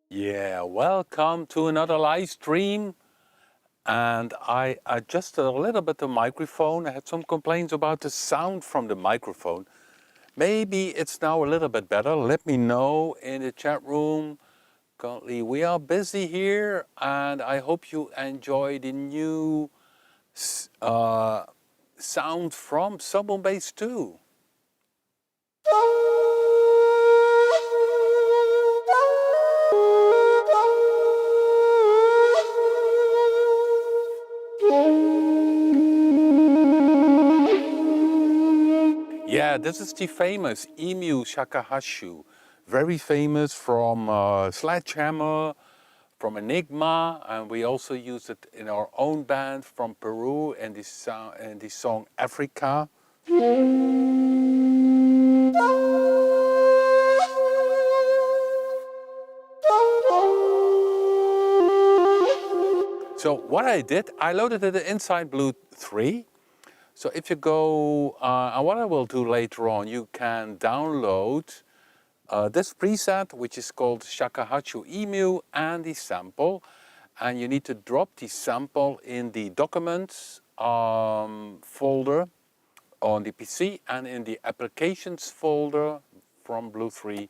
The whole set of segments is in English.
Yeah, welcome to another live stream. And I adjusted a little bit the microphone. I had some complaints about the sound from the microphone. Maybe it's now a little bit better. Let me know in the chat room. Currently we are busy here, and I hope you enjoy the new sound from Summon Bass 2. Yeah, this is the famous Emu Shakuhachi, very famous from Sledgehammer, from Enigma, and we also use it in our own band from Peru and the song Africa. So what I did, I loaded it inside BLUE-3. So if you go, and what I will do later on, you can download this preset, which is called Shakuhachi Emu, and the sample. And you need to drop the sample in the documents folder on the PC and in the applications folder from BLUE-3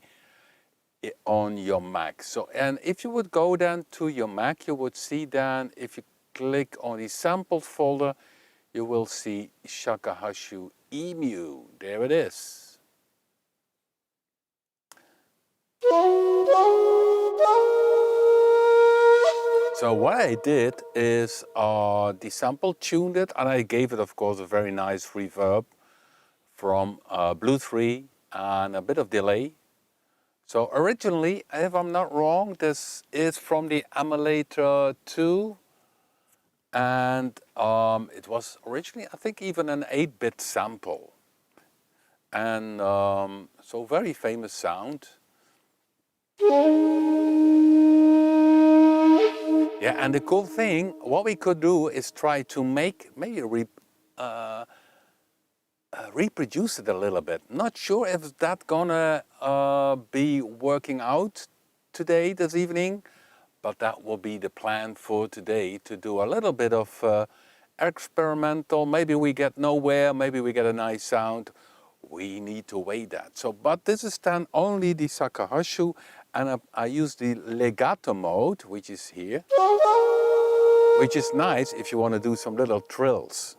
on your Mac. So, and if you would go then to your Mac, you would see then, if you click on the sample folder, you will see Shakuhachi Emu. There it is. So what I did is the sample tuned it, and I gave it, of course, a very nice reverb from BLUE-3 and a bit of delay. So originally, if I'm not wrong, this is from the Emulator 2. And it was originally, I think, even an 8-bit sample. And so very famous sound. Yeah, and the cool thing, what we could do is try to make, maybe reproduce it a little bit. Not sure if that's gonna be working out today, this evening. But that will be the plan for today, to do a little bit of experimental. Maybe we get nowhere, maybe we get a nice sound. We need to weigh that. So, but this is then only the Shakuhachi, and I use the Legato mode, which is here, which is nice if you want to do some little trills.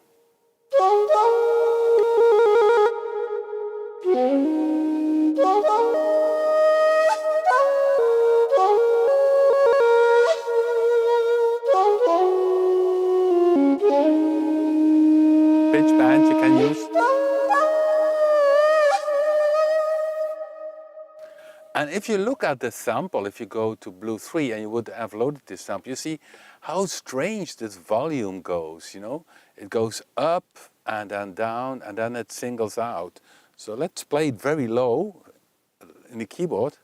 Pitch band you can use. And if you look at the sample, if you go to BLUE-3 and you would have loaded this sample, you see how strange this volume goes, you know? It goes up and then down and then it singles out. So let's play it very low in the keyboard.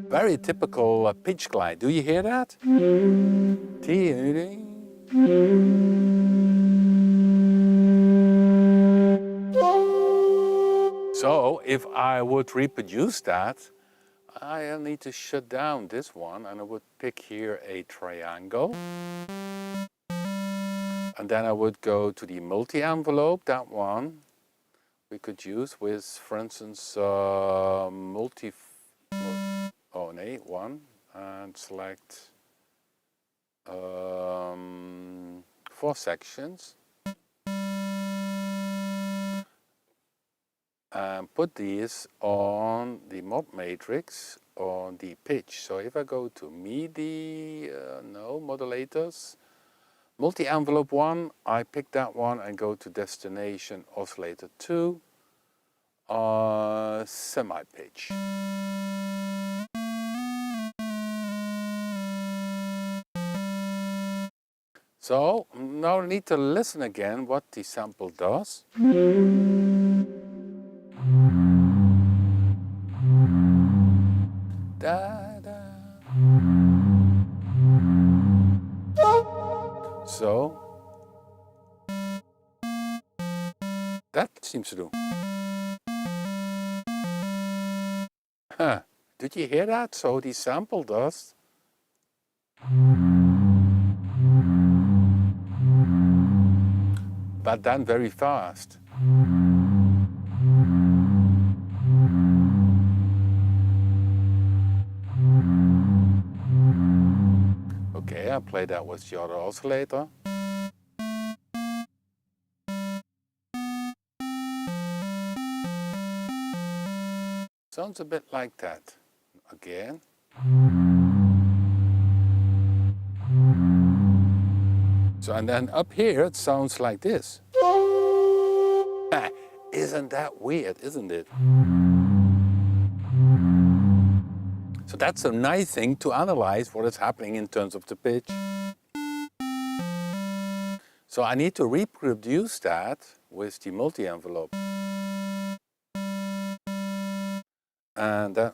Very typical pitch glide. Do you hear that? So if I would reproduce that, I need to shut down this one, and I would pick here a triangle. And then I would go to the multi-envelope, that one we could use with, for instance, one, and select 4 sections. And put these on the mod matrix on the pitch. So if I go to MIDI, modulators, multi-envelope 1, I pick that one and go to destination oscillator 2, semi-pitch. So now I need to listen again what the sample does. Da, da. So that seems to do. Huh. Did you hear that? So the sample does. But then very fast. Okay, I play that with the other oscillator. Sounds a bit like that. Again. So, and then up here it sounds like this. Isn't that weird, isn't it? So that's a nice thing to analyze what is happening in terms of the pitch. So I need to reproduce that with the multi-envelope. And then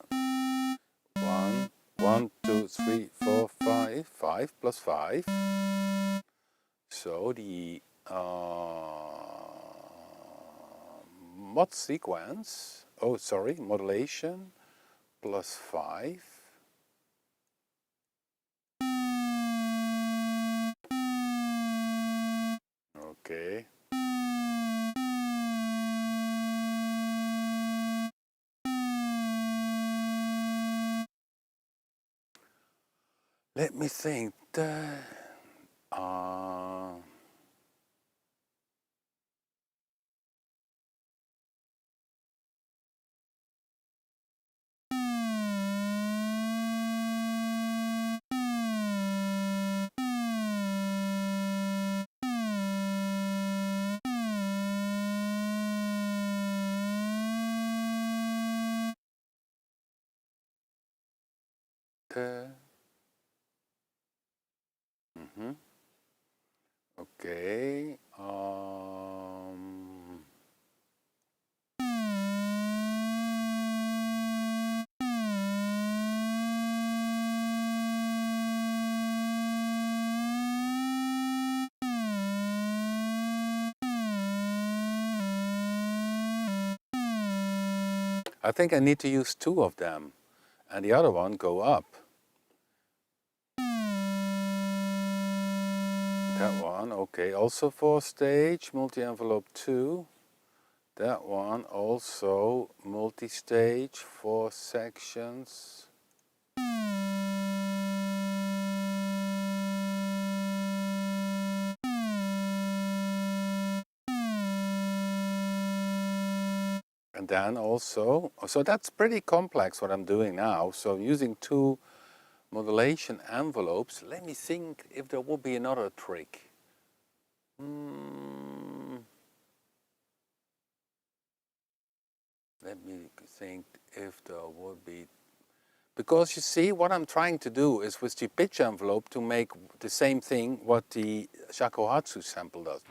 1, 1, 2, 3, 4, 5, 5 plus 5. So the mod sequence, modulation plus 5. Okay. Let me think. Okay. I think I need to use 2 of them, and the other one go up. That one, okay, also 4 stage, multi-envelope 2. That one also multi-stage, 4 sections. And then also, so that's pretty complex what I'm doing now. So using 2 modulation envelopes, let me think if there would be another trick. Let me think if there would be, because you see what I'm trying to do is with the pitch envelope to make the same thing what the Shakuhachi sample does.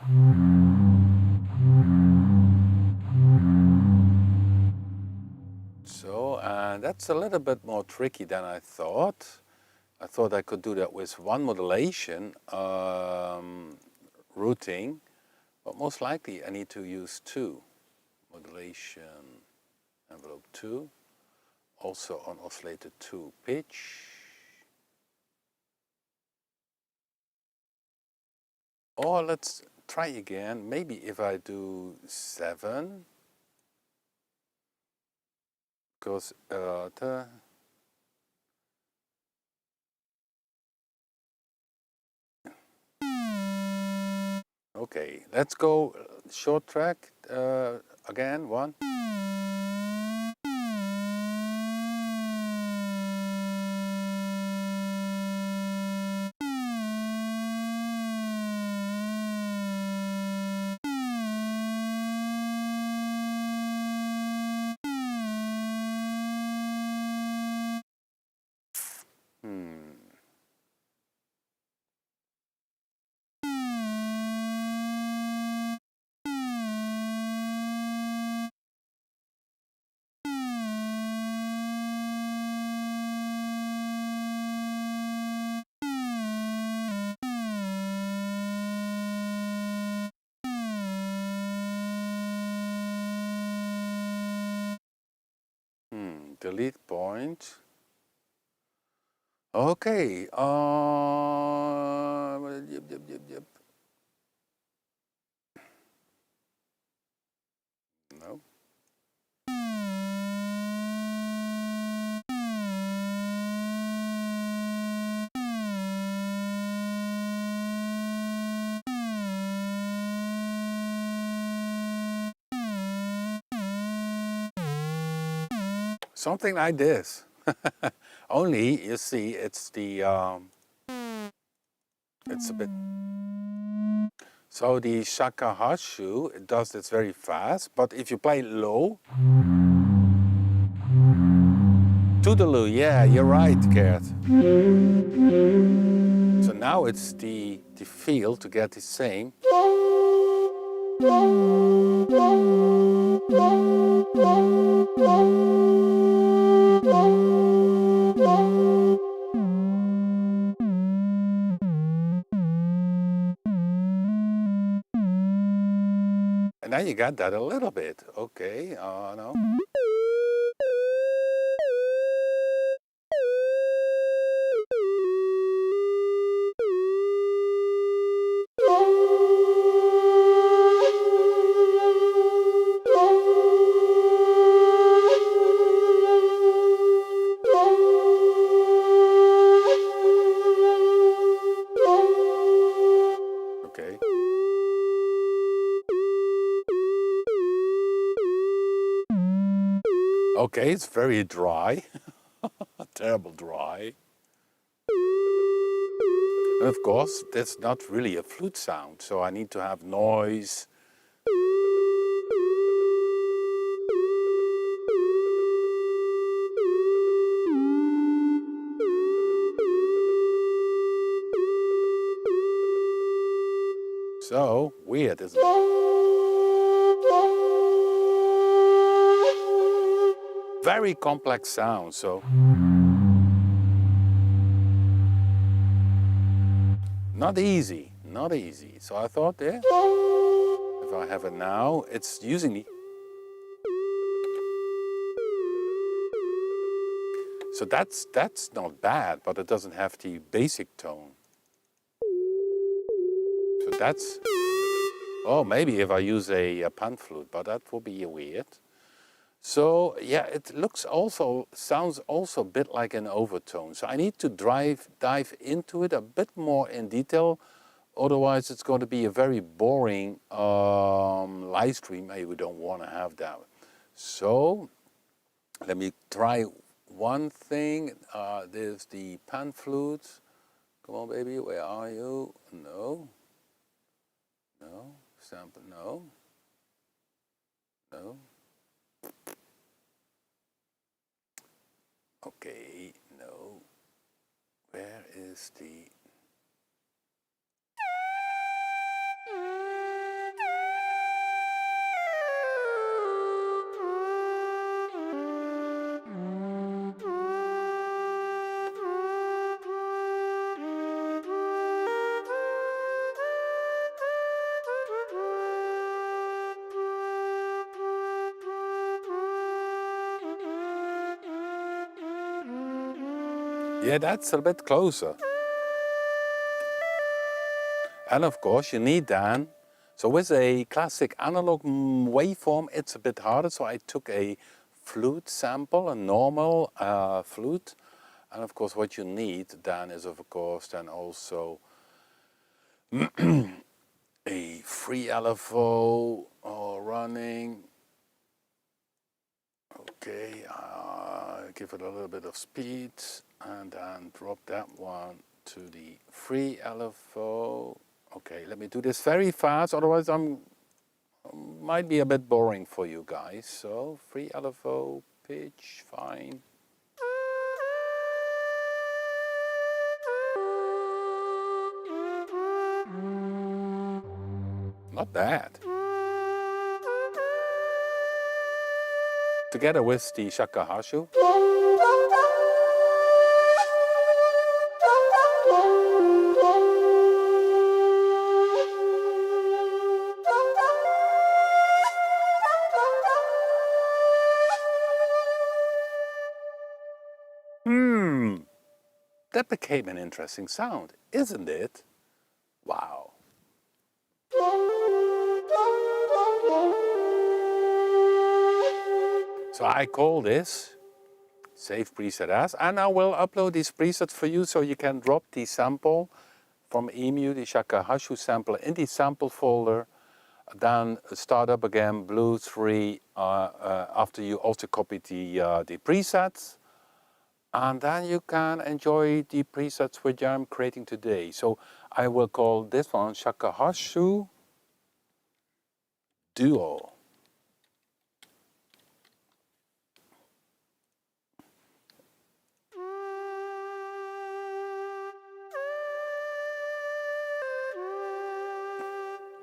So that's a little bit more tricky than I thought. I thought I could do that with 1 modulation routing, but most likely I need to use 2. Modulation envelope 2, also on oscillator 2 pitch. Or let's try again, maybe if I do 7, because okay, let's go short track again, 1. delete point. Okay, yep. No. Something like this. Only, you see, it's the, it's a bit... So the Shakuhachi, it does this very fast, but if you play low... Toodaloo, yeah, you're right, Gert. So now it's the feel to get the same. And now you got that a little bit. Okay, no. Okay. Okay, it's very dry. Terrible dry. And of course, that's not really a flute sound, so I need to have noise. So, weird, isn't it? Very complex sound, so... Not easy, not easy. So I thought, yeah, if I have it now, it's using the... So that's not bad, but it doesn't have the basic tone. So that's... Oh, maybe if I use a pan flute, but that would be weird. So yeah, it looks also, sounds also a bit like an overtone. So I need to dive into it a bit more in detail. Otherwise it's going to be a very boring live stream. Maybe we don't want to have that. So let me try one thing. There's the pan flute. Come on baby, where are you? No. No. Sample, no. No. Okay, no. Where is the... Yeah, that's a bit closer. And of course you need then, so with a classic analog waveform it's a bit harder, so I took a flute sample, a normal flute. And of course what you need then is of course then also a free LFO running. Okay, give it a little bit of speed and then drop that one to the free LFO. Okay, let me do this very fast, otherwise might be a bit boring for you guys. So free LFO, pitch, fine. Not bad. Together with the Shakuhachi. That became an interesting sound, isn't it? Wow. So I call this Save Preset As, and I will upload these presets for you so you can drop the sample from EMU, the Shakuhachi sample, in the sample folder. Then start up again BLUE-3 after you also copied the presets. And then you can enjoy the presets which I'm creating today. So I will call this one Shakuhachi Duo.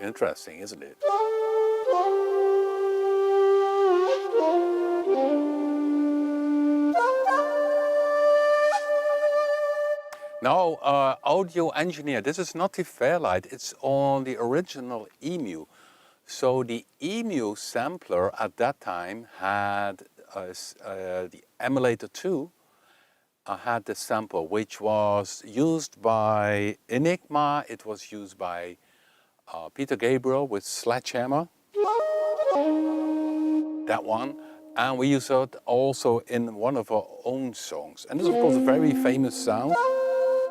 Interesting, isn't it? Now, audio engineer, this is not the Fairlight, it's on the original EMU. So the EMU sampler at that time had the emulator 2 had the sample, which was used by Enigma, it was used by Peter Gabriel with Sledgehammer, that one, and we use it also in one of our own songs. And this is of course a very famous sound.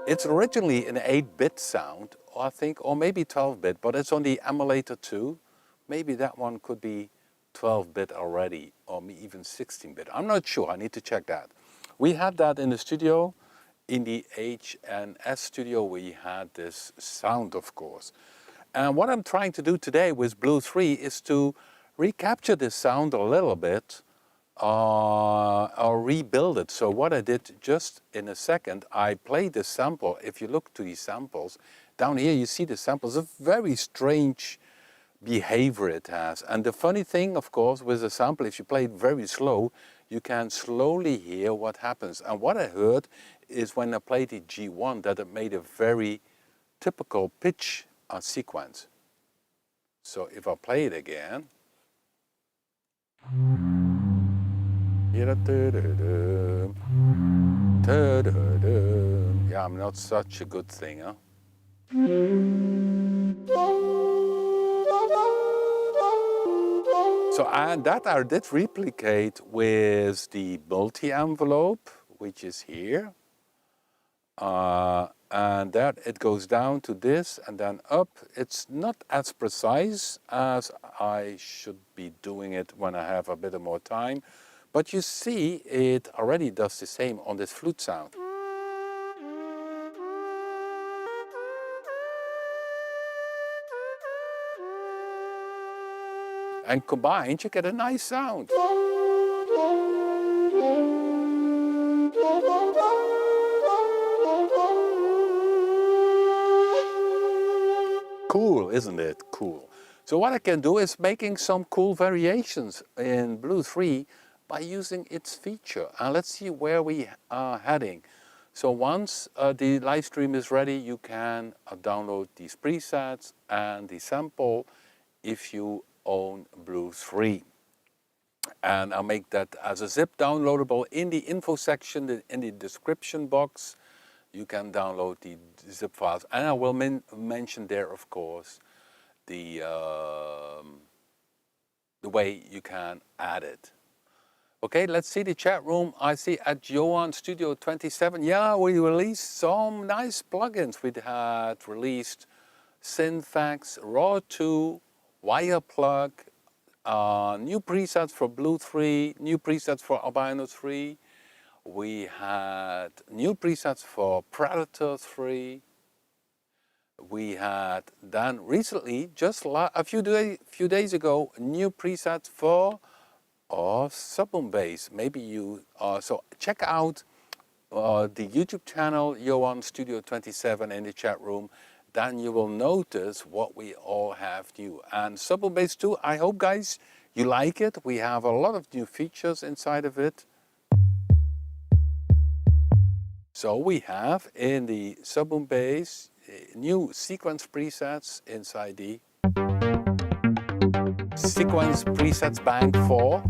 It's originally an 8-bit sound, I think, or maybe 12-bit, but it's on the emulator 2. Maybe that one could be 12-bit already, or even 16-bit. I'm not sure, I need to check that. We had that in the studio, in the H&S studio, we had this sound, of course. And what I'm trying to do today with BLUE-3 is to recapture this sound a little bit, or rebuild it. So what I did just in a second, I played the sample. If you look to these samples, down here you see the samples, a very strange behavior it has. And the funny thing, of course, with the sample, if you play it very slow, you can slowly hear what happens. And what I heard is when I played the G1 that it made a very typical pitch sequence. So if I play it again, yeah, I'm not such a good singer. So and that I did replicate with the multi-envelope, which is here. And that it goes down to this and then up. It's not as precise as I should be doing it when I have a bit more time. But you see, it already does the same on this flute sound. And combined, you get a nice sound. Cool, isn't it? Cool. So what I can do is making some cool variations in BLUE-3 by using its feature. And let's see where we are heading. So once the live stream is ready, you can download these presets and the sample if you own BLUE-3. And I'll make that as a zip downloadable in the info section, in the description box. You can download the zip files, and I will mention there, of course, the way you can add it. Okay, let's see the chat room. I see at Johan Studio 27. Yeah, we released some nice plugins. We had released Synfax, Raw 2, Wire Plug, new presets for BLUE-3, new presets for Albino 3. We had new presets for Predator 3. We had done recently, just a few days ago, new presets for Sublime Bass. Maybe you so check out the YouTube channel Johan Studio 27 in the chat room. Then you will notice what we all have new. And Sublime Bass 2, I hope guys you like it. We have a lot of new features inside of it. So we have in the Sublime Bass new sequence presets inside the Sequence Presets Bank 4.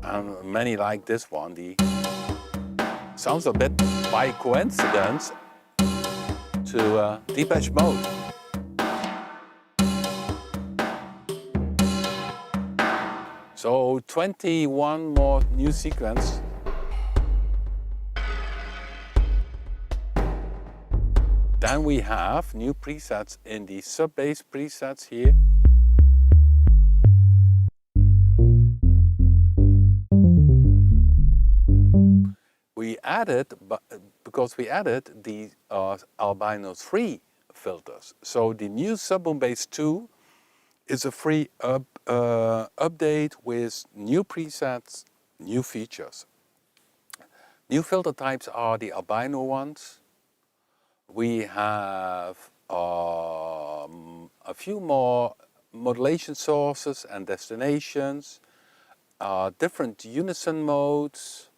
and many like this one. The sounds a bit by coincidence to Depeche Mode. So 21 more new sequence. Then we have new presets in the sub-bass presets here. We added, because we added the albino 3 filters. So the new Sub-Boom Bass 2 is a free update with new presets, new features. New filter types are the albino ones. We have a few more modulation sources and destinations, different unison modes.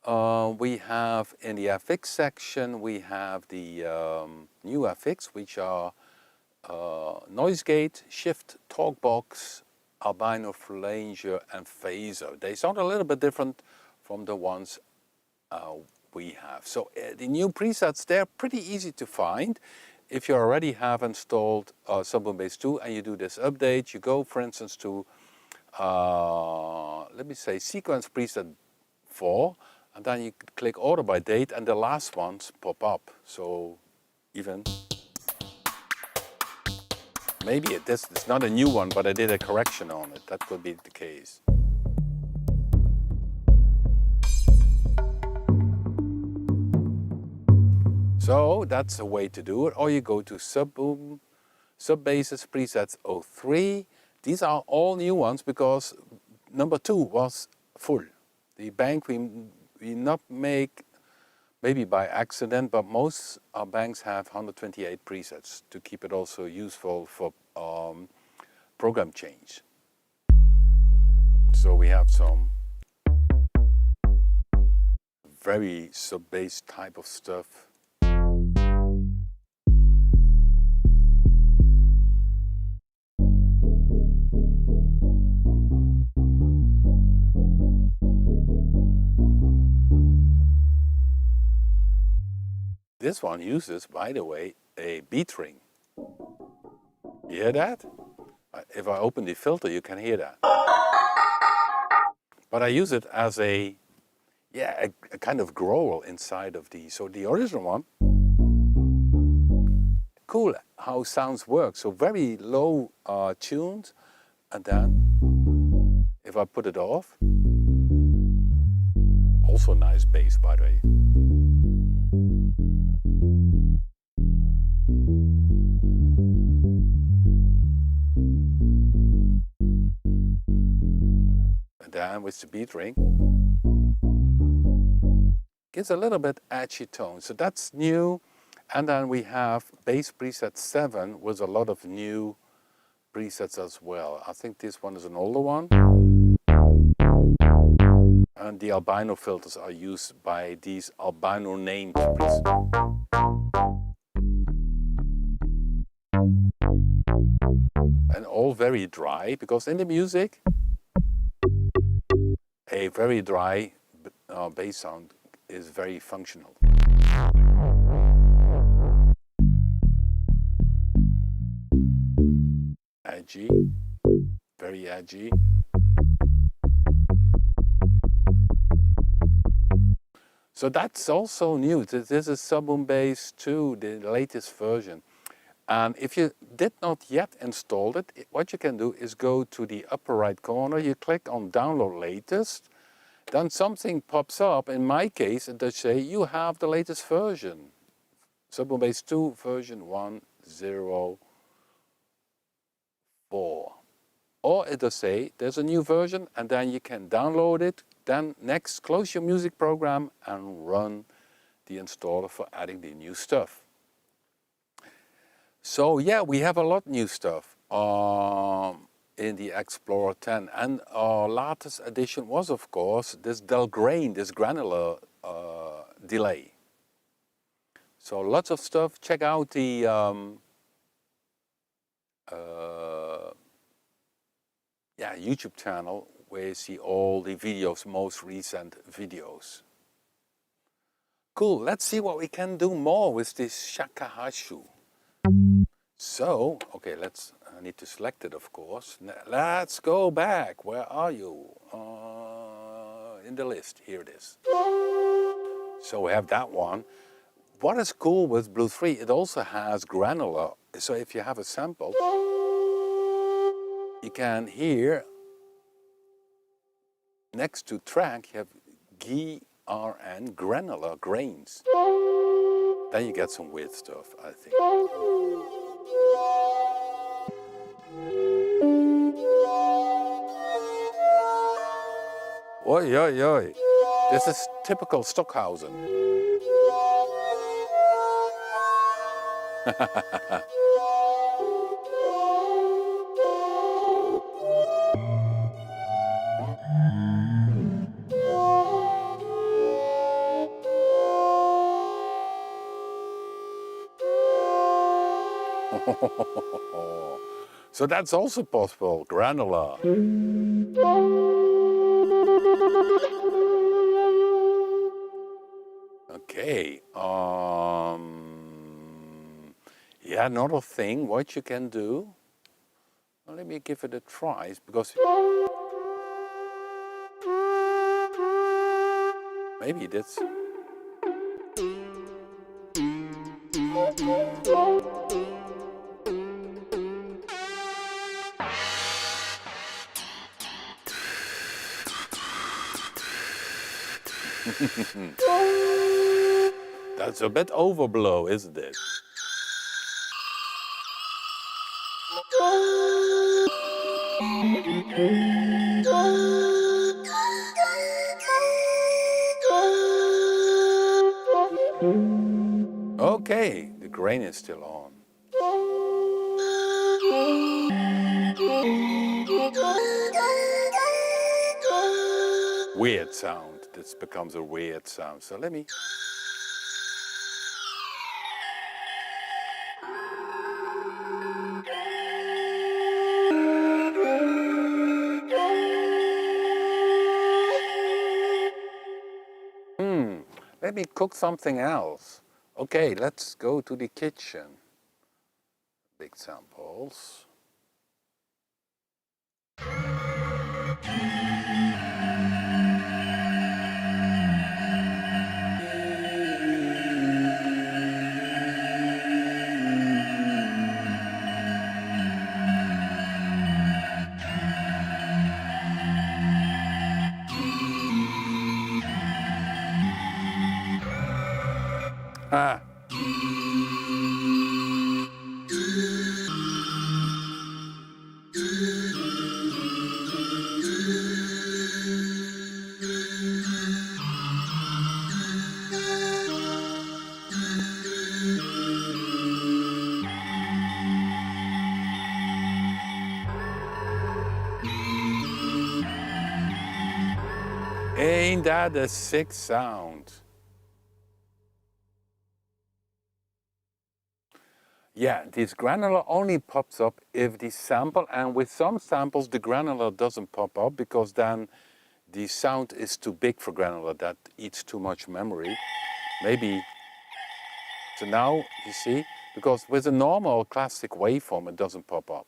We have in the FX section, we have the new FX, which are noise gate, shift, talkbox, albino flanger and phaser. They sound a little bit different from the ones we have. So the new presets, they're pretty easy to find. If you already have installed Sub-Boom Bass 2 and you do this update, you go for instance to, let me say, sequence preset 4, and then you click order by date and the last ones pop up. So even, maybe this is not a new one, but I did a correction on it. That could be the case. So that's a way to do it. Or you go to Sub-Boom, Sub-Basses presets 03. These are all new ones because number 2 was full. The bank we not make, maybe by accident, but most banks have 128 presets to keep it also useful for program change. So we have some very sub-bass type of stuff. This one uses, by the way, a beat ring. You hear that? If I open the filter, you can hear that. But I use it as a kind of growl inside of the, so the original one, cool how sounds work. So very low tuned, and then if I put it off, also nice bass, by the way. And then with the beat ring, gives a little bit edgy tone. So that's new. And then we have bass preset 7 with a lot of new presets as well. I think this one is an older one. And the albino filters are used by these albino named presets. And all very dry, because in the music, a very dry bass sound is very functional. Edgy, very edgy. So that's also new. This is Sub-Boom Bass 2, the latest version. And if you did not yet install it, what you can do is go to the upper right corner, you click on Download Latest, then something pops up. In my case, it does say you have the latest version. Sub-Boom Bass 2 version 1.04. Or it does say there's a new version, and then you can download it. Then next, close your music program and run the installer for adding the new stuff. So yeah, we have a lot new stuff in the Explorer 10, and our latest addition was, of course, this Delgrain, this granular delay. So lots of stuff. Check out the YouTube channel where you see all the videos, most recent videos. Cool, let's see what we can do more with this shakuhachi. So, okay, I need to select it, of course. Let's go back. Where are you? In the list, here it is. So we have that one. What is cool with BLUE-3, it also has granular. So if you have a sample, you can hear next to track, you have GRN, granular grains. Then you get some weird stuff, I think. Oi, oi, oi. This is typical Stockhausen. So that's also possible, granular. Okay, yeah, another thing, what you can do, well, let me give it a try, because maybe that's... That's a bit overblow, isn't it? Okay, the grain is still on. Weird sound. This becomes a weird sound. So let me... Let me cook something else. Okay, let's go to the kitchen. Big samples. Ah. Ain't that a sick sound? Yeah, this granular only pops up if the sample, and with some samples the granular doesn't pop up because then the sound is too big for granular, that eats too much memory. Maybe, so now you see, because with a normal classic waveform it doesn't pop up.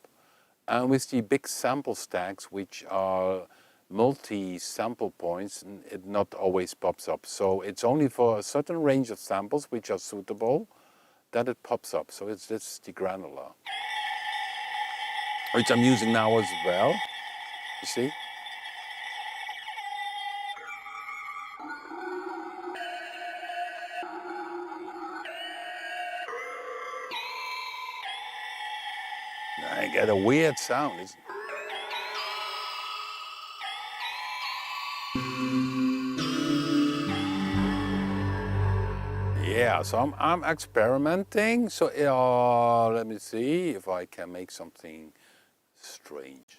And with the big sample stacks, which are multi-sample points, it not always pops up. So it's only for a certain range of samples which are suitable that it pops up. So it's just the granular, which I'm using now as well, you see? I get a weird sound, isn't it? Yeah, so I'm experimenting. So let me see if I can make something strange.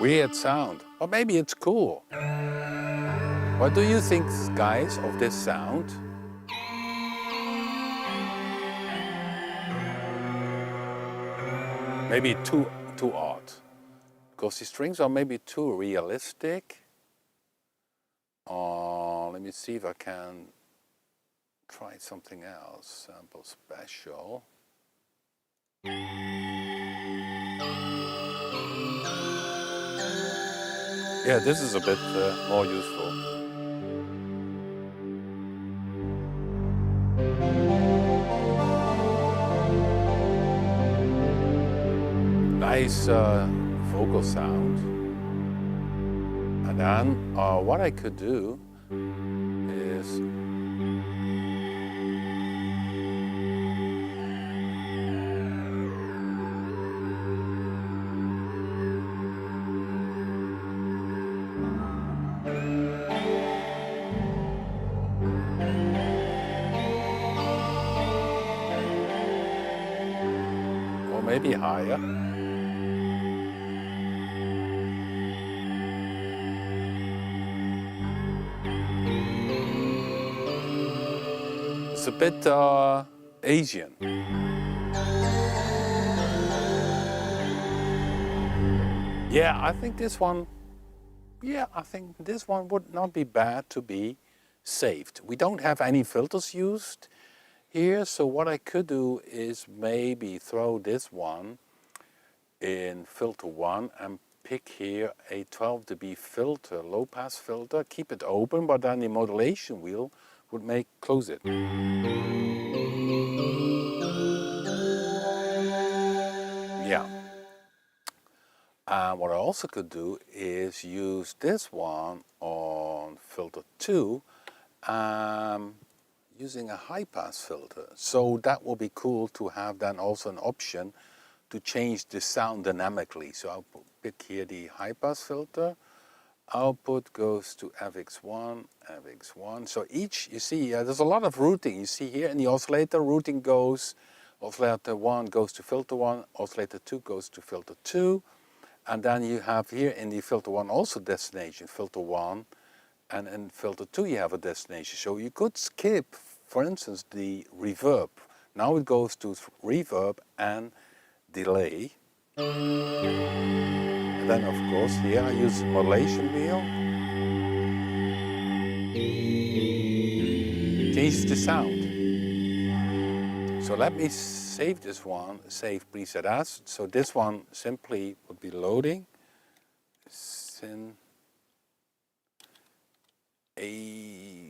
weird sound, or maybe it's cool. What do you think, guys, of this sound? Maybe too odd, because the strings are maybe too realistic. Let me see if I can try something else. Sample special. Yeah, this is a bit more useful. Nice vocal sound. And then what I could do is or maybe higher. It's a bit Asian. Yeah, I think this one. Yeah, I think this one would not be bad to be saved. We don't have any filters used here, so what I could do is maybe throw this one in filter 1 and pick here a 12 dB filter, low pass filter, keep it open, but then the modulation wheel would close it. Yeah. And what I also could do is use this one on filter 2 using a high pass filter. So that will be cool to have then also an option to change the sound dynamically. So I'll pick here the high pass filter. Output goes to FX1, FX1. So each, you see, there's a lot of routing. You see here in the oscillator, routing goes, oscillator 1 goes to filter 1, oscillator 2 goes to filter 2. And then you have here in the filter 1 also destination, filter 1. And in filter 2 you have a destination. So you could skip, for instance, the reverb. Now it goes to reverb and delay. And then of course here I use the modulation wheel. Changes the sound. So let me save this one, save preset as. So this one simply would be loading. Synth Asian,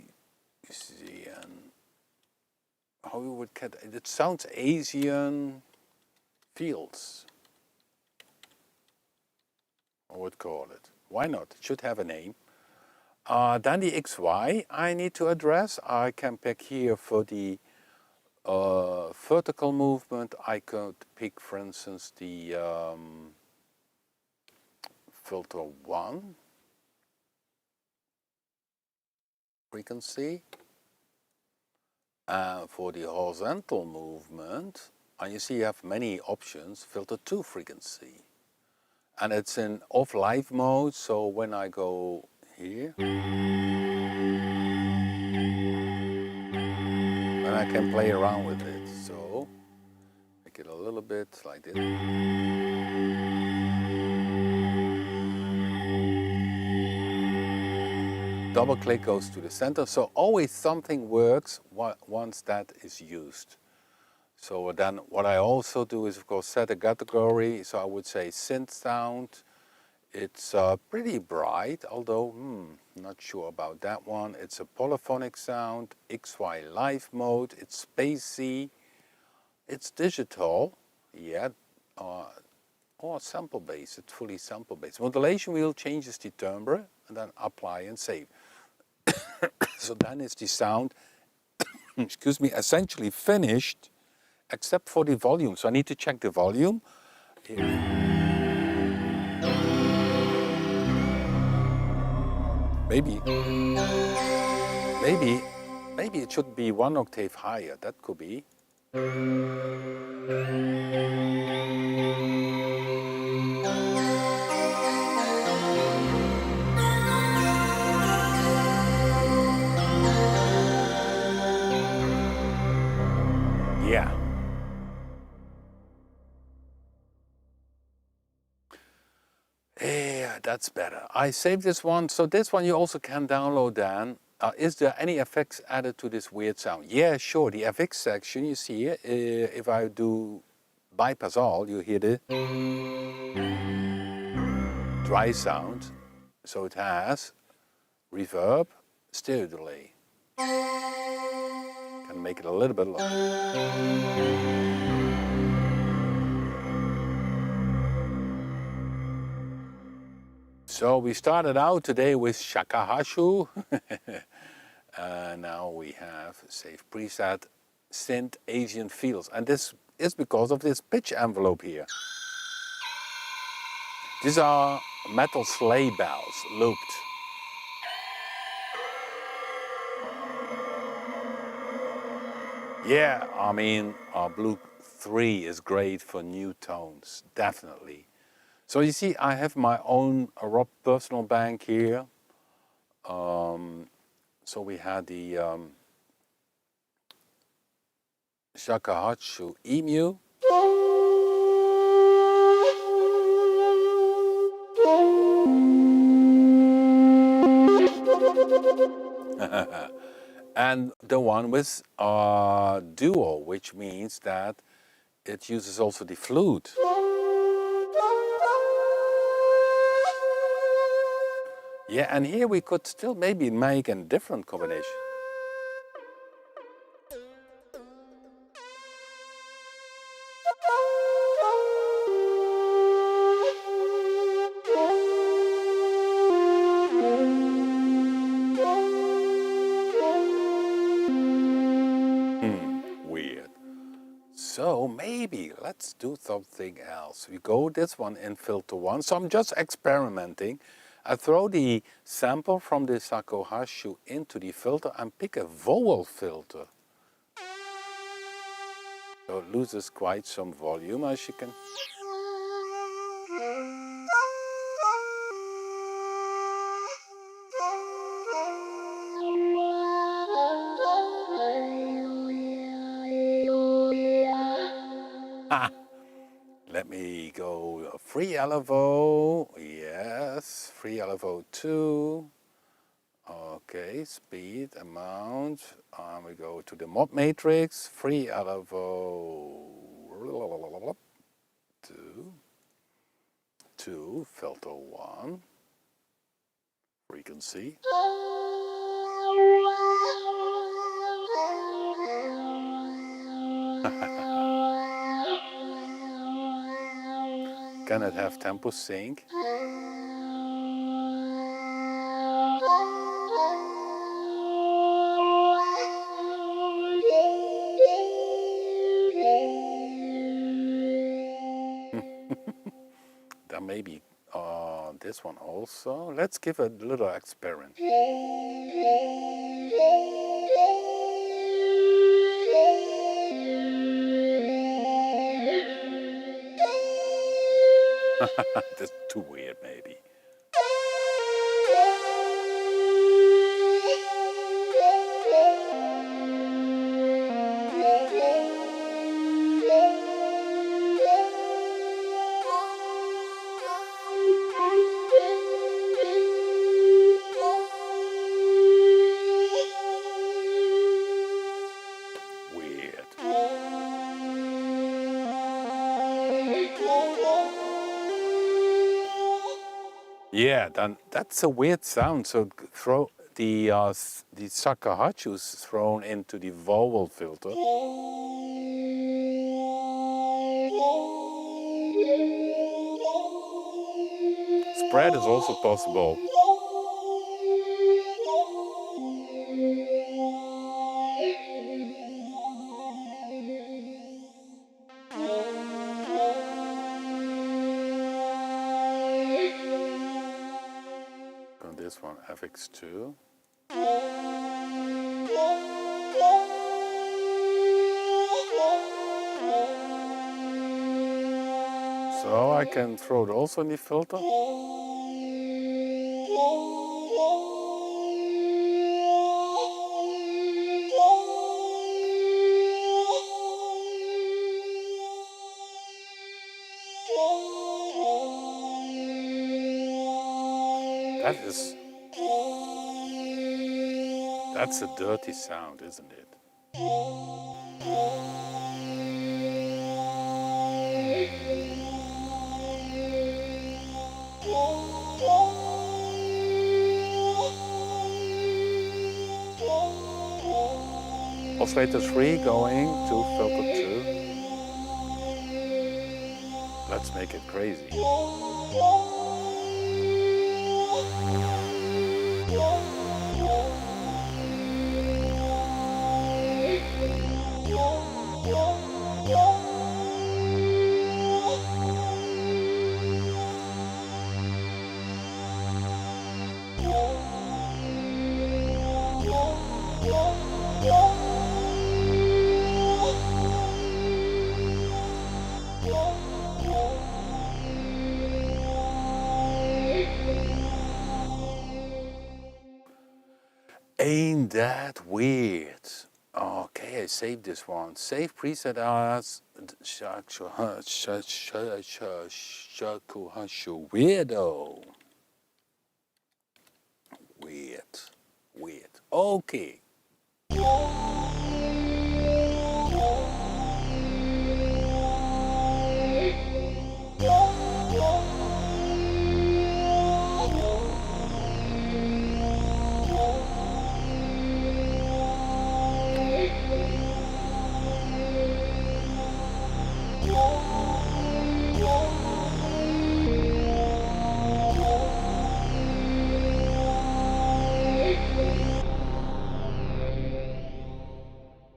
how you would get it sounds Asian Fields. I would call it. Why not? It should have a name. Then the XY I need to address. I can pick here for the vertical movement. I could pick, for instance, the filter 1 frequency. For the horizontal movement, and you see you have many options, filter 2 frequency. And it's in off live mode, so when I go here, then I can play around with it. So make it a little bit like this. Double click goes to the center, so always something works once that is used. So then what I also do is of course set a category, so I would say synth sound. It's pretty bright, although not sure about that one. It's a polyphonic sound, XY live mode, it's spacey, it's digital, yeah, or sample based, it's fully sample based. Modulation wheel changes the timbre and then apply and save. So then is the sound, excuse me, essentially finished, except for the volume. So I need to check the volume. Here. Maybe it should be 1 octave higher. That could be. Yeah, that's better. I saved this one. So this one you also can download then. Is there any effects added to this weird sound? Yeah, sure. The FX section, you see it. If I do bypass all, you hear the dry sound. So it has reverb, stereo delay. Can make it a little bit lower. So we started out today with Shakuhachi. Now we have save preset Synth Asian Fields. And this is because of this pitch envelope here. These are metal sleigh bells, looped. Yeah, I mean, BLUE-3 is great for new tones, definitely. So you see, I have my own personal bank here. So we had the Shakuhachi Emu. And the one with duo, which means that it uses also the flute. Yeah, and here we could still maybe make a different combination. Weird. So maybe let's do something else. We go this one in filter 1. So I'm just experimenting. I throw the sample from the Shakuhachi into the filter and pick a vowel filter. So it loses quite some volume, as you can. Let me go free LFO, yes, free LFO 2. Okay, speed, amount, we go to the mod matrix, free LFO 2, filter 1, frequency. Can it have tempo sync? Then maybe this one also. Let's give it a little experiment. That's too weird, maybe. Weird. Yeah, then that's a weird sound. So throw the Shakuhachi is thrown into the vowel filter. Spread is also possible. And this one, FX2. So I can throw it also in the filter. That's a dirty sound, isn't it? Oscillator 3 going to filter 2. Let's make it crazy. Ain't that weird? Okay, I saved this one. Save preset as Shakuhachi weirdo. Weird. Okay.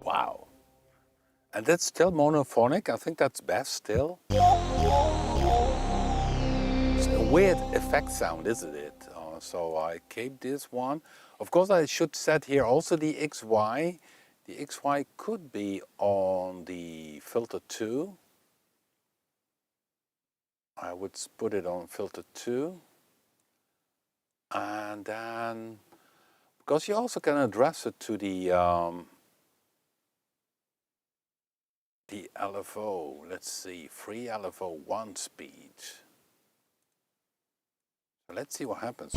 Wow. And that's still monophonic. I think that's best still. It's a weird effect sound, isn't it? So I keep this one. Of course, I should set here also the XY. The XY could be on the filter 2. I would put it on filter 2. And then, because you also can address it to the LFO. Let's see, free LFO 1 speed. So let's see what happens.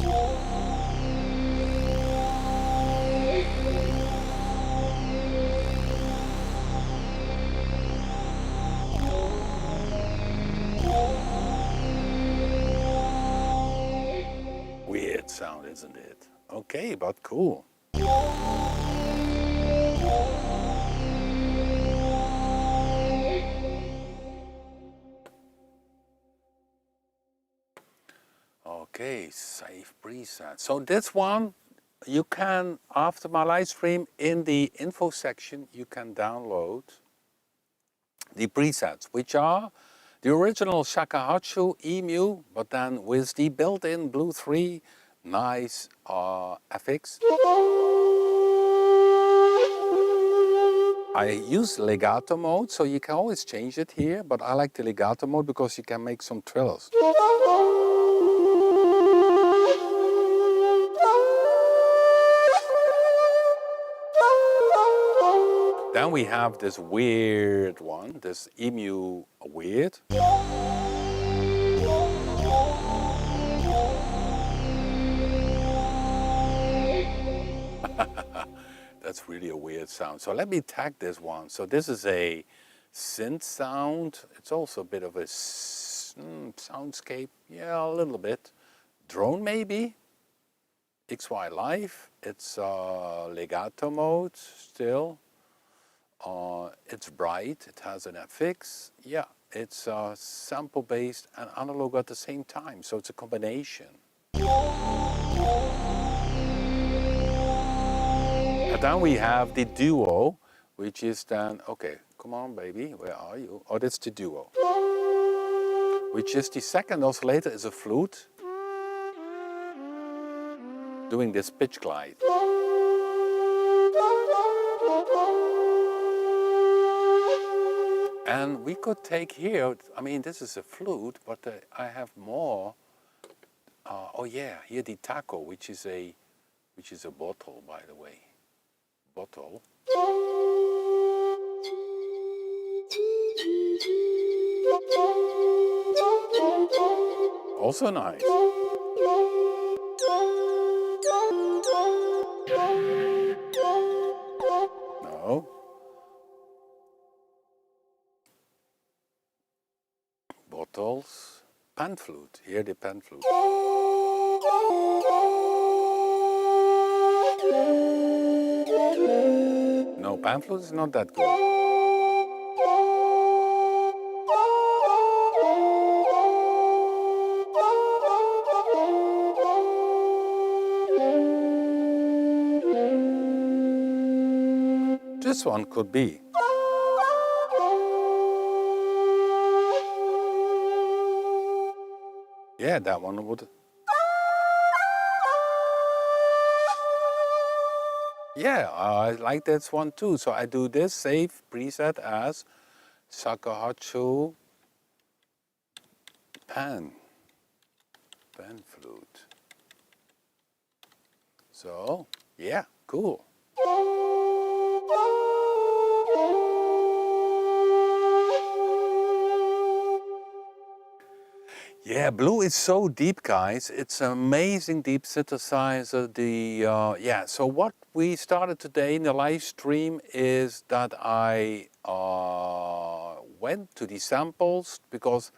Weird sound, isn't it? Okay, but cool. Okay, save preset. So this one, you can, after my live stream, in the info section, you can download the presets, which are the original Shakuhachi EMU, but then with the built-in BLUE-3 nice FX. I use legato mode, so you can always change it here, but I like the legato mode because you can make some trills. Then we have this weird one, this EMU weird. That's really a weird sound. So let me tag this one. So this is a synth sound. It's also a bit of a soundscape. Yeah, a little bit. Drone maybe. XY Live. It's legato mode still. It's bright. It has an FX. Yeah, it's sample based and analog at the same time. So it's a combination. And then we have the duo, which is then, okay, come on baby, where are you? Oh, that's the duo. Which is the second oscillator is a flute, doing this pitch glide. And we could take here, I mean, this is a flute, but I have more. Oh yeah, here the taco, which is a bottle, by the way. Bottle. Also nice. bottles, pan flute. Here the pan flute. No, pan flute is not that good. This one could be. Yeah, that one would. Yeah, I like this one too. So I do this save preset as Shakuhachi pan flute. So yeah, cool. Yeah, Blue is so deep, guys. It's an amazing deep synthesizer. Yeah. So what we started today in the live stream is that I went to the samples because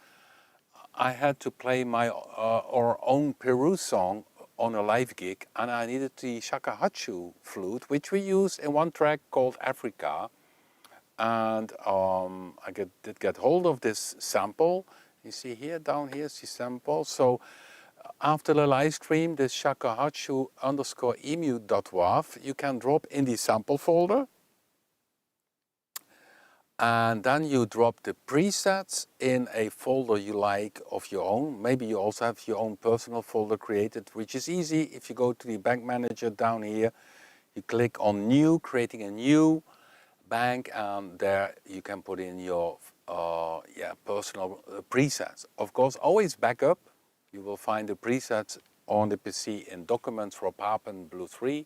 I had to play my our own Peru song on a live gig, and I needed the Shakuhachi flute, which we used in one track called Africa. And I did get hold of this sample. You see here, down here is the sample. So after the live stream, this shakuhachi_emu.wav, you can drop in the sample folder. And then you drop the presets in a folder you like of your own. Maybe you also have your own personal folder created, which is easy. If you go to the bank manager down here, you click on new, creating a new bank, and there you can put in your personal presets. Of course, always backup. You will find the presets on the PC in Documents for Papen BLUE-3,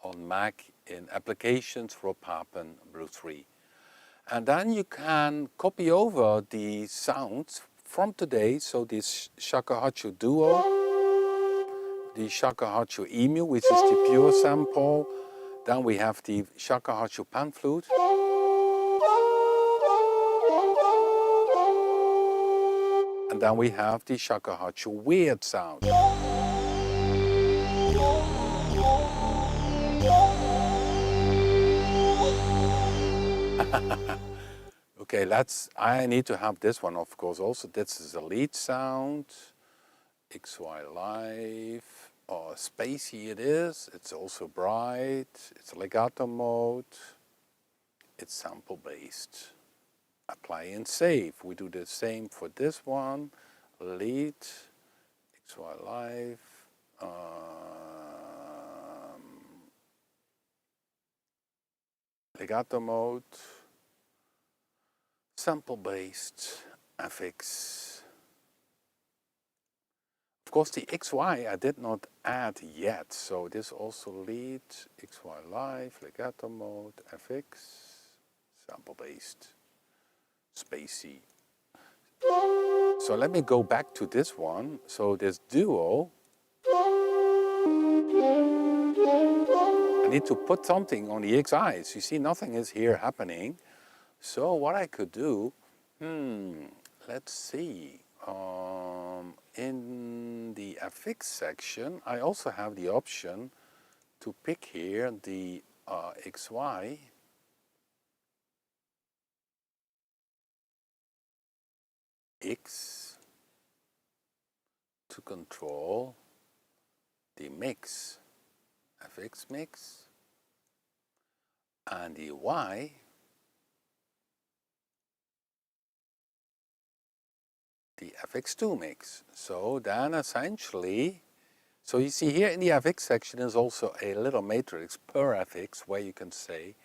on Mac in Applications for Papen BLUE-3. And then you can copy over the sounds from today. So this Shakuhachi Duo, the Shakuhachi Emu, which is the pure sample. Then we have the Shakuhachi pan flute. And then we have the Shakuhachi weird sound. Okay, I need to have this one, of course, also. This is a lead sound. XY Live. Oh, spacey it is. It's also bright. It's legato mode. It's sample based. Apply and save. We do the same for this one. Lead. XY Live. Legato mode. Sample based. FX. Of course, the XY I did not add yet, so this also lead, XY Live, legato mode, FX, sample based, spacey. So let me go back to this one. So this duo, I need to put something on the XIs. You see, nothing is here happening. So what I could do, let's see. In the FX section, I also have the option to pick here the XY. X to control the mix, FX mix, and the Y the FX2 mix. So then essentially, so you see here in the FX section is also a little matrix per FX where you can say,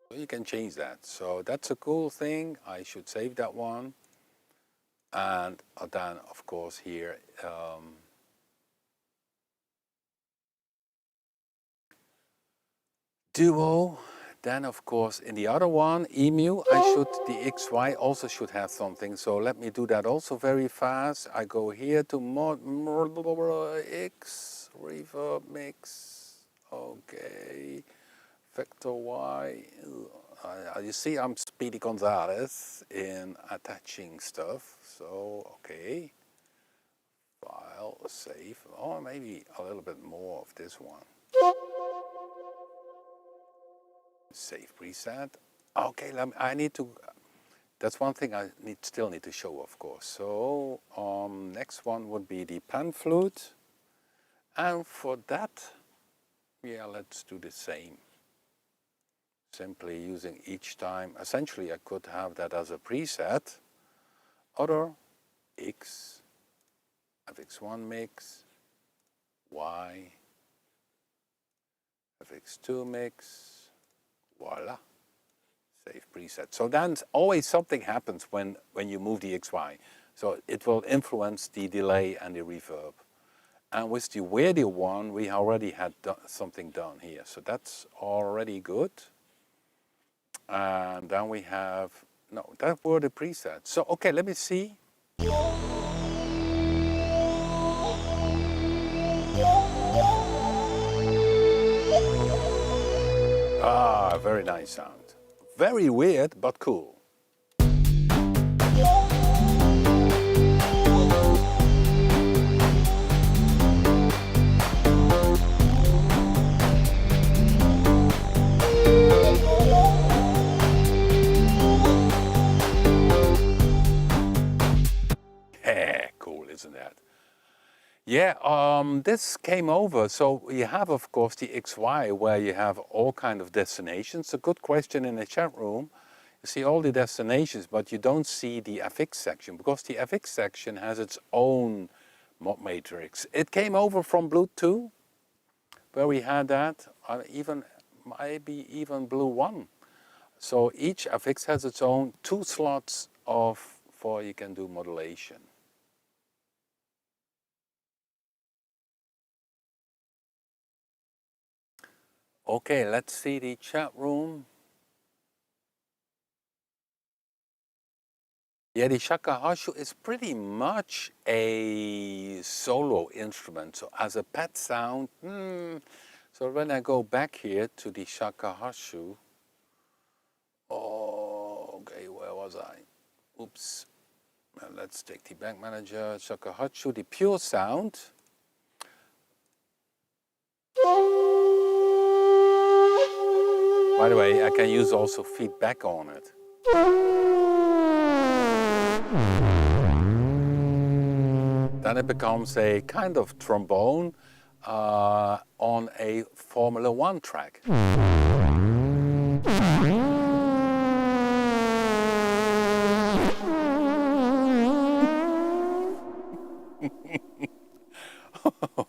so you can change that. So that's a cool thing. I should save that one. And then of course here, duo. Then of course in the other one, Emu, the XY also should have something. So let me do that also very fast. I go here to X, reverb mix, okay. Vector Y. You see, I'm Speedy Gonzalez in attaching stuff. So, okay. File, save. Or maybe a little bit more of this one. Save preset. Okay, I need to. That's one thing I still need to show, of course. So, next one would be the pan flute. And for that, yeah, let's do the same. Simply using each time. Essentially, I could have that as a preset. Other, X, FX1 mix, Y, FX2 mix, voila. Save preset. So then always something happens when you move the XY. So it will influence the delay and the reverb. And with the weirdie one, we already had something done here. So that's already good. And then we have, no, that were the presets. So, okay, let me see. Ah, very nice sound. Very weird, but cool. Cool, isn't that? Yeah, this came over. So you have, of course, the XY where you have all kind of destinations. A good question in the chat room. You see all the destinations, but you don't see the FX section because the FX section has its own mod matrix. It came over from BLUE-2, where we had that, maybe even BLUE-1. So each FX has its own 2 slots for you can do modulation. Okay, let's see the chat room. Yeah, the shakuhachi is pretty much a solo instrument. So as a pet sound, so when I go back here to the shakuhachi, okay, where was I? Oops. Well, let's take the back manager, shakuhachi, the pure sound. By the way, I can use also feedback on it. Then it becomes a kind of trombone on a Formula 1 track.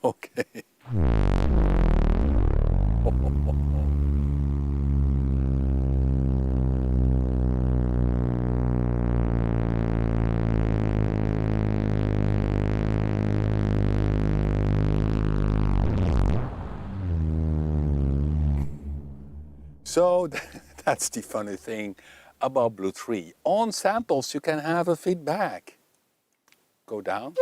Okay. So that's the funny thing about BLUE-3. On samples, you can have a feedback. Go down.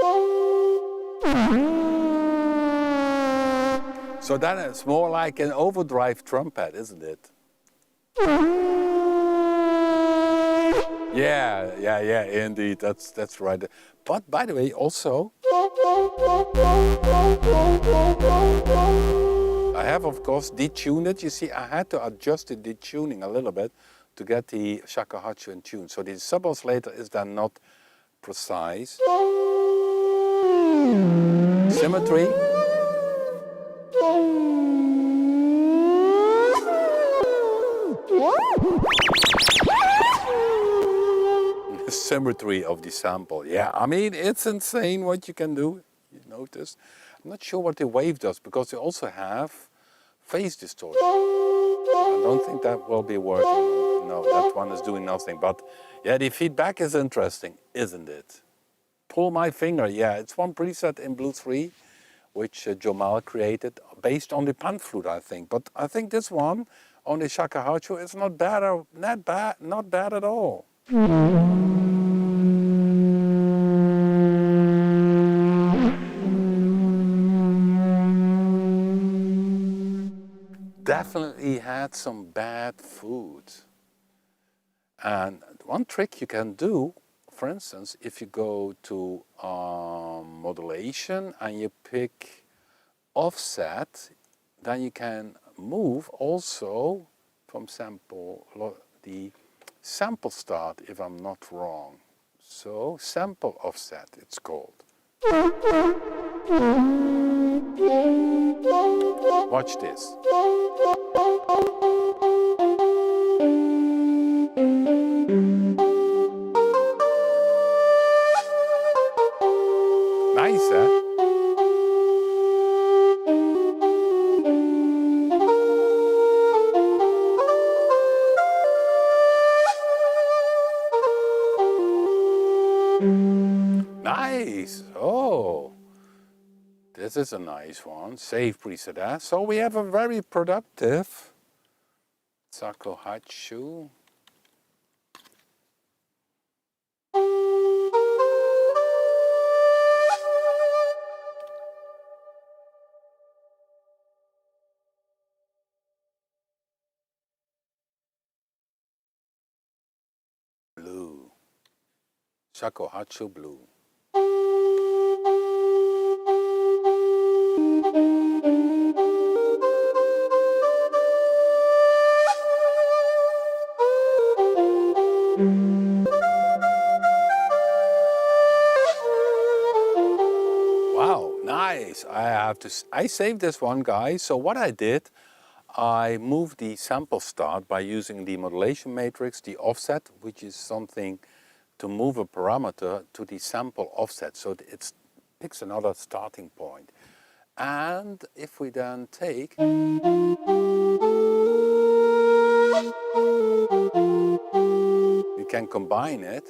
So that is more like an overdrive trumpet, isn't it? Yeah, indeed, that's right. But by the way, also, I have, of course, detuned it. You see, I had to adjust the detuning a little bit to get the shakuhachi in tune. So the sub-oscillator is then not precise. Symmetry. The symmetry of the sample. Yeah, I mean, it's insane what you can do. You notice. I'm not sure what the wave does because they also have phase distortion. I don't think that will be working. No, that one is doing nothing. But yeah, the feedback is interesting, isn't it? Pull my finger. Yeah, it's one preset in BLUE-3, which Jamal created based on the pan flute, I think. But I think this one on the shakuhachi is not bad at all. definitely had some bad food. And one trick you can do, for instance, if you go to modulation and you pick offset, then you can move also from sample, the sample start, if I'm not wrong. So sample offset it's called. Watch this. Nice, huh? Nice. Oh, this is a nice one. Save preset, huh? So we have a very productive Shakuhachi. Blue. Shakuhachi blue. Wow, nice. I saved this one, guys. So what I did, I moved the sample start by using the modulation matrix, the offset, which is something to move a parameter to the sample offset. So it picks another starting point. And if we then take, we can combine it.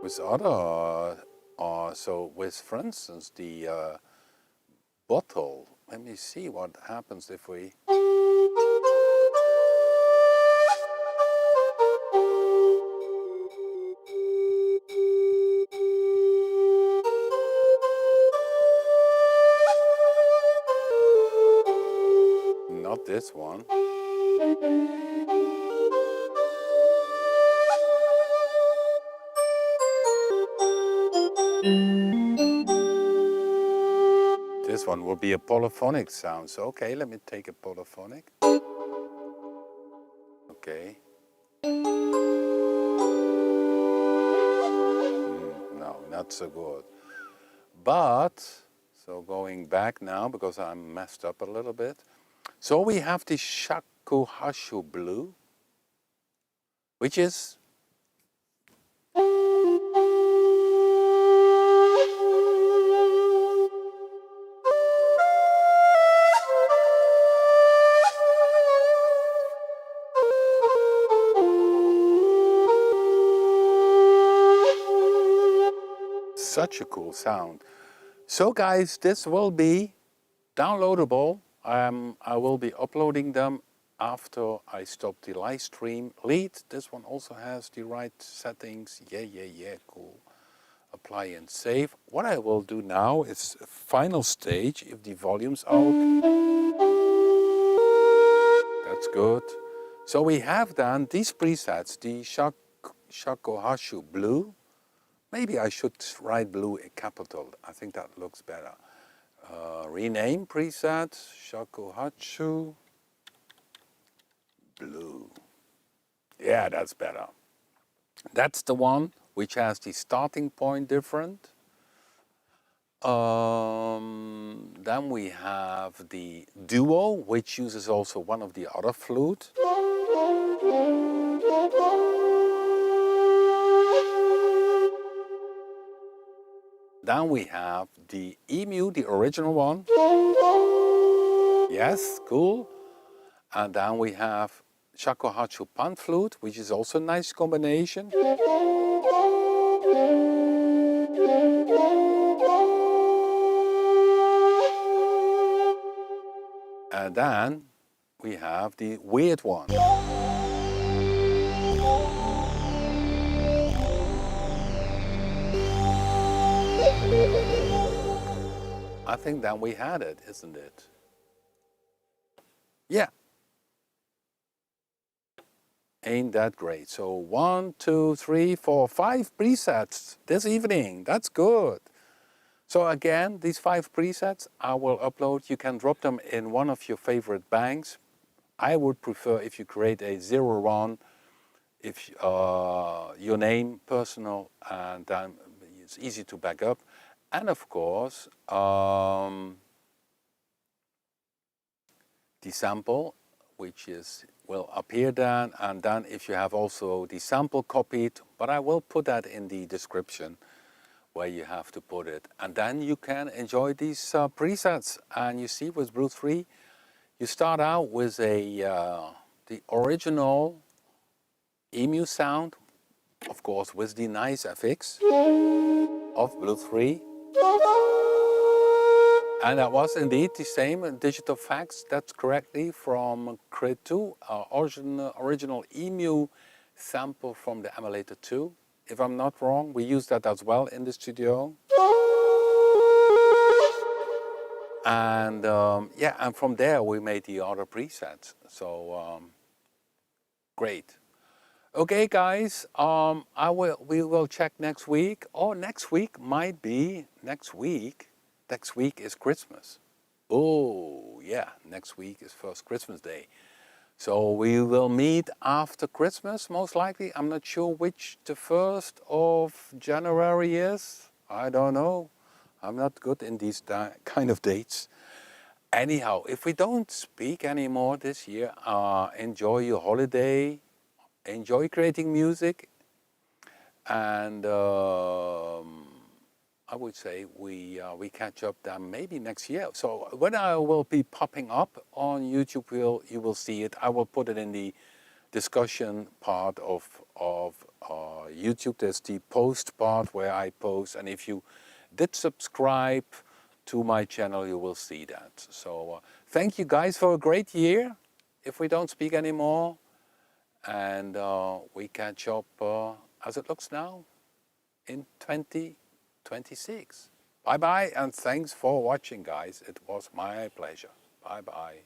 With other, so with, for instance, the bottle. Let me see what happens if we... Not this one. This one will be a polyphonic sound. So, okay, let me take a polyphonic. Okay. No, not so good. But, so going back now, because I'm messed up a little bit. So we have the Shakuhachi blue, which is... such a cool sound. So guys, this will be downloadable. I will be uploading them after I stop the live stream. Lead, this one also has the right settings. Yeah, cool. Apply and save. What I will do now is final stage, if the volume's out. That's good. So we have then these presets, the Shakuhachi blue. Maybe I should write blue in capital. I think that looks better. Rename preset, Shakuhachi blue. Yeah, that's better. That's the one which has the starting point different. Then we have the duo, which uses also one of the other flute. Then we have the EMU, the original one. Yes, cool. And then we have Shakuhachi pan flute, which is also a nice combination. And then we have the weird one. I think then we had it, isn't it? Yeah. Ain't that great? So 1, 2, 3, 4, 5 presets this evening. That's good. So again, these 5 presets I will upload. You can drop them in one of your favorite banks. I would prefer if you create a 0-1, if your name, personal, and then it's easy to back up. And of course, the sample, which will appear then, and then if you have also the sample copied, but I will put that in the description where you have to put it, and then you can enjoy these presets. And you see with BLUE-3, you start out with the original EMU sound, of course with the nice FX of BLUE-3. And that was indeed the same digital fax, that's correctly from Crit 2, original EMU sample from the Emulator 2. If I'm not wrong, we used that as well in the studio. And yeah, and from there we made the other presets. So great. Okay, guys, we will check next week. Or next week might be next week. Next week is Christmas. Oh, yeah, next week is first Christmas Day. So we will meet after Christmas, most likely. I'm not sure which the 1st of January is. I don't know. I'm not good in these kind of dates. Anyhow, if we don't speak anymore this year, enjoy your holiday. Enjoy creating music. And I would say we catch up then maybe next year. So when I will be popping up on YouTube, you will see it. I will put it in the discussion part of YouTube. There's the post part where I post, and if you did subscribe to my channel, you will see that. So thank you guys for a great year. If we don't speak anymore, and we catch up as it looks now in 2026. Bye bye, and thanks for watching, guys. It was my pleasure. Bye bye.